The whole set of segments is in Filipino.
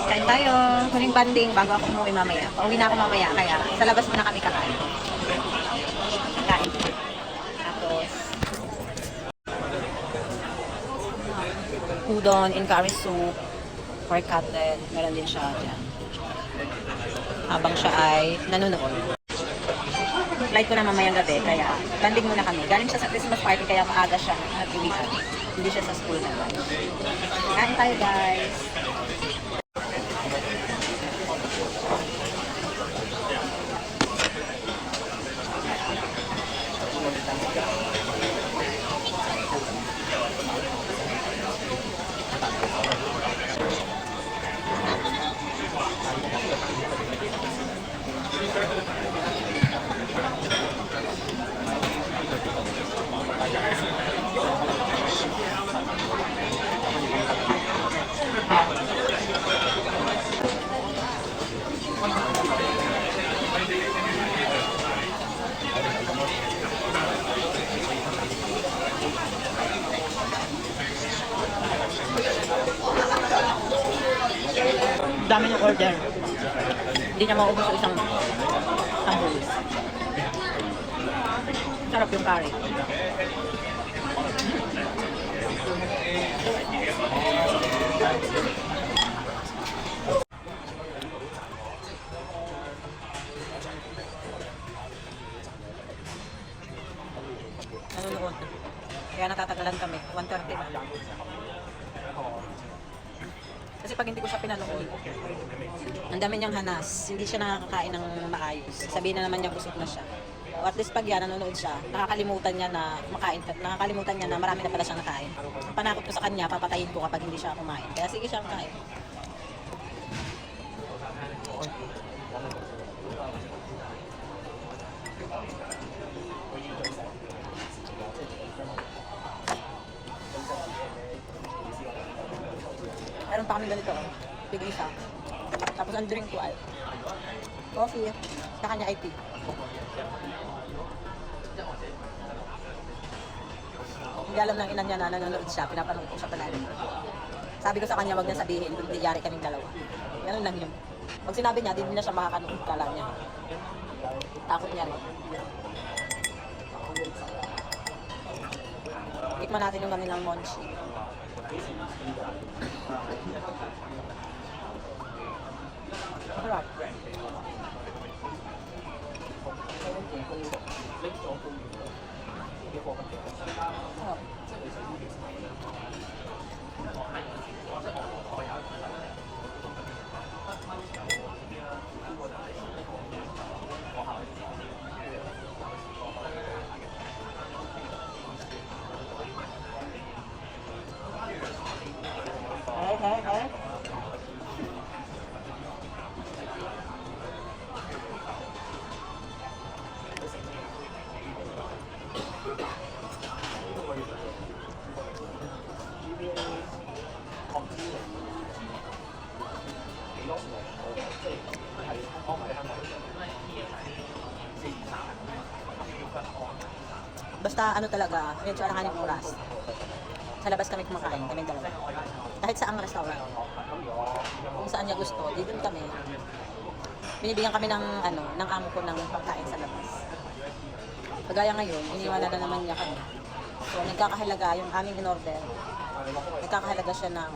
Kain tayo. Huling banding bago ako umuwi mamaya. Pauwi na ako mamaya, kaya sa labas muna kami kakain. Kain. Tapos, udon in curry soup, pork cutlet, meron din siya dyan. Habang siya ay nanonood. Flight ko na mamayang gabi, kaya banding muna kami. Galing siya sa Christmas party, kaya maaga siya nag-uwian. Hindi siya sa school na. Kain tayo, guys. Dami ng order. Hindi niya maubos sa isang buwis. Sarap yung curry. Nanonood. Kaya natatagalan kami. 1:30 na lang. Kasi pag hindi ko siya pinanood, ang dami niyang hanas. Hindi siya nakakakain ng maayos. Sabihin na naman niya busog na siya. O at least pag yan, nanonood siya, nakakalimutan niya na makain, nakakalimutan niya na marami na pala siyang nakain. Ang panakot ko sa kanya, papatayin ko kapag hindi siya kumain. Kaya sige siyang kain. Meron pa kami ganito, tig-isa. Tapos ang drink ko ay coffee, sa kanya ay tea. Hindi alam ng ina niya na nanonood siya, pinapanood ko siya palagi. Sabi ko sa kanya, wag niya sabihin, hindi yari kaming dalawa. Ganun lang yun. Pag sinabi niya, hindi na siya makakanood, kala niya. Takot niya rin. Tikman natin yung kanilang monchi. Sarap. Hey. Basta ano talaga, medyo alanganin ng oras. Sa labas kami kumakain, kami dalawa. Kahit sa ang restaurant. Kung saan niya gusto, dito kami. Binibigyan kami ng ng amo ko ng pagkain sa labas. Kagaya ngayon, iniwala na naman niya kami. So nagkakahalaga yung aming in-order. Nagkakahalaga siya ng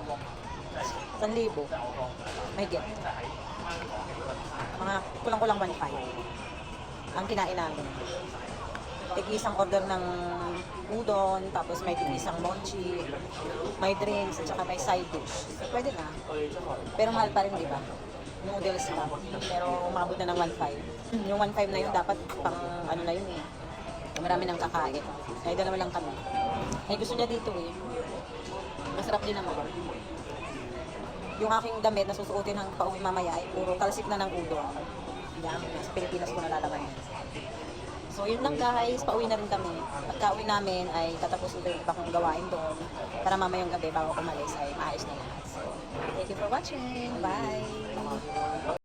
1,000. May get. Mga kulang-kulang 1,500 ang kinain namin. Tig-isang order ng udon, tapos may tig-isang monchi, may drinks, at saka may side dish. Pwede na. Pero mahal pa rin, di ba? Noodles lang. Pero umabot na ng 1,500. Yung 1,500 na yun, dapat pang ano na yun eh. Marami nang kakain. Kaya dalawa lang kami. Ay gusto niya dito eh. Masarap din naman. Yung aking damit na susuotin hanggang pauwi mamaya ay puro talsik na ng udon. Dami na. Sa Pilipinas ko nalalaman. So yun lang guys, pauwi na rin kami. Pagka-uwi namin ay tatapos ulit yung iba kong gawain doon para mamayang gabi bago umalis ay maayos na lahat. So, thank you for watching. Bye!